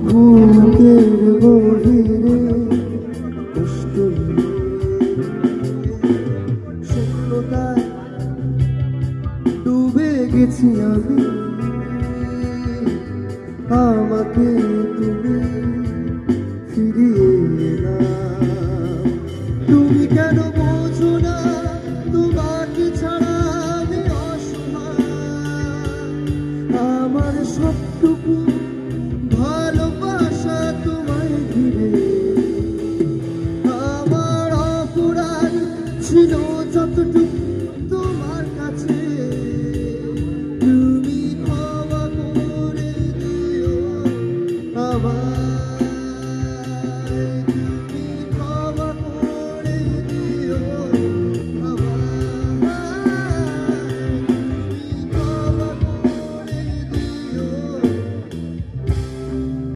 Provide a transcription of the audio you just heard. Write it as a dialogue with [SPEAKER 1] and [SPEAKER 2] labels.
[SPEAKER 1] বুকের গভীরে কষ্ট শূন্যতায় ডুবে গেছি আমি। আমাকে তুমি ফিরিয়ে না, তুমি কেন বোঝো না তোমাকে ছাড়া আমি অসহায়। আমার সবটুকু ভালোবাসা তোমায় ঘিরে, আমার অপরাধ ছিল যতটুকু তোমার কাছে। তুমি ক্ষমা করে দিও আমার।